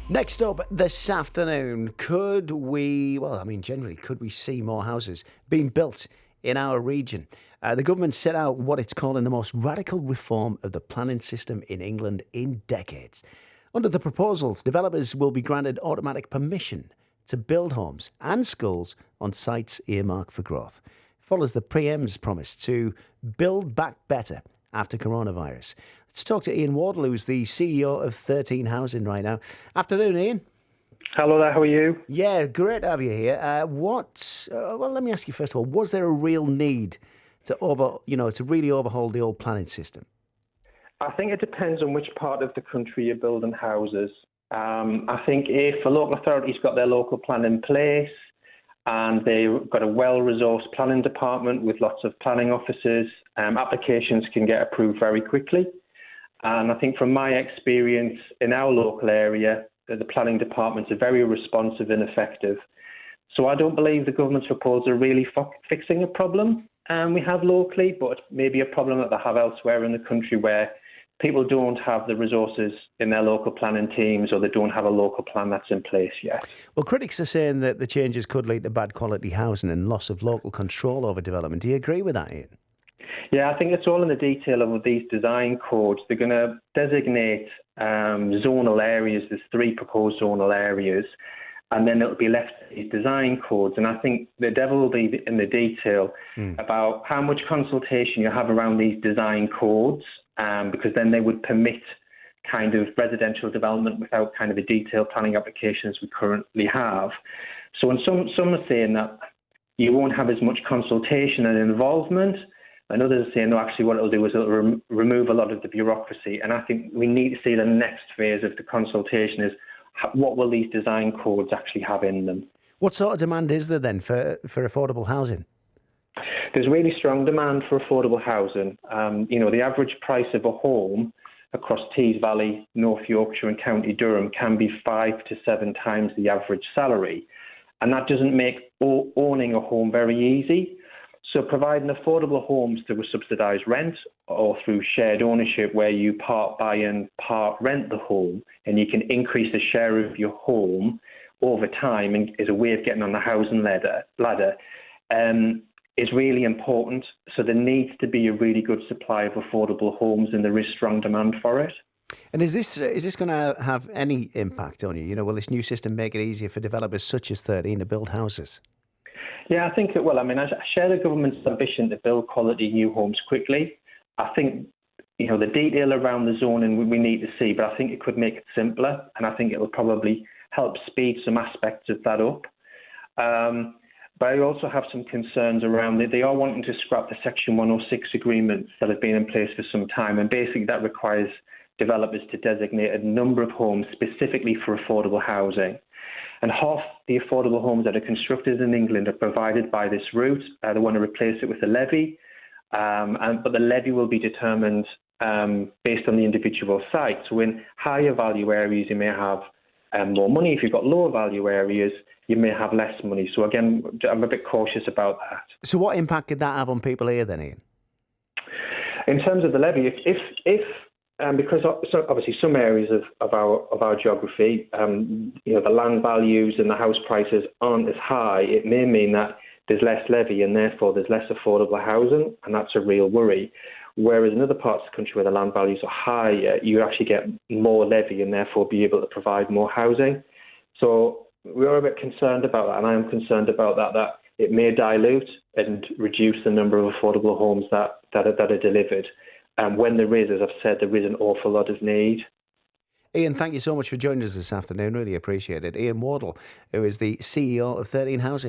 Next up this afternoon, could we see more houses being built in our region? The government set out what it's calling the most radical reform of the planning system in England in decades. Under the proposals, developers will be granted automatic permission to build homes and schools on sites earmarked for growth. Follows the PM's promise to build back better after coronavirus. Let's talk to Ian Wardle, who's the CEO of 13 Housing right now. Afternoon, Ian. Hello there, how are you? Yeah, great to have you here. Let me ask you first of all, was there a real need to really overhaul the old planning system? I think it depends on which part of the country you're building houses. I think if a local authority's got their local plan in place and they've got a well-resourced planning department with lots of planning officers, applications can get approved very quickly. And I think from my experience in our local area, the planning departments are very responsive and effective. So I don't believe the government's proposals are really fixing a problem we have locally, but maybe a problem that they have elsewhere in the country where people don't have the resources in their local planning teams, or they don't have a local plan that's in place yet. Well, critics are saying that the changes could lead to bad quality housing and loss of local control over development. Do you agree with that, Ian? Yeah, I think it's all in the detail of these design codes. They're going to designate zonal areas. There's 3 proposed zonal areas, and then it'll be left to these design codes. And I think the devil will be in the detail about how much consultation you have around these design codes, because then they would permit kind of residential development without kind of a detailed planning application as we currently have. So in some are saying that you won't have as much consultation and involvement, and others are saying, no, actually what it'll do is it'll remove a lot of the bureaucracy. And I think we need to see the next phase of the consultation is what will these design codes actually have in them. What sort of demand is there then for affordable housing? There's really strong demand for affordable housing. The average price of a home across Tees Valley, North Yorkshire and County Durham can be 5 to 7 times the average salary. And that doesn't make owning a home very easy. So providing affordable homes through a subsidised rent or through shared ownership where you part buy and part rent the home, and you can increase the share of your home over time and is a way of getting on the housing ladder, is really important. So there needs to be a really good supply of affordable homes, and there is strong demand for it. And is this going to have any impact on you? Will this new system make it easier for developers such as 13 to build houses? Yeah, I think it will. I share the government's ambition to build quality new homes quickly. I think, the detail around the zoning we need to see, but I think it could make it simpler, and I think it will probably help speed some aspects of that up. But I also have some concerns around it. They are wanting to scrap the Section 106 agreements that have been in place for some time, and basically that requires developers to designate a number of homes specifically for affordable housing. And half the affordable homes that are constructed in England are provided by this route. They want to replace it with a levy, but the levy will be determined based on the individual site. So in higher value areas, you may have more money. If you've got lower value areas, you may have less money. So again, I'm a bit cautious about that. So what impact could that have on people here then, Ian? In terms of the levy, because obviously some areas of our geography, the land values and the house prices aren't as high, it may mean that there's less levy and therefore there's less affordable housing, and that's a real worry. Whereas in other parts of the country where the land values are higher, you actually get more levy and therefore be able to provide more housing. So we are a bit concerned about that, and I am concerned about that it may dilute and reduce the number of affordable homes that are delivered. And when there is, as I've said, there is an awful lot of need. Ian, thank you so much for joining us this afternoon. Really appreciate it. Ian Wardle, who is the CEO of 13 Housing.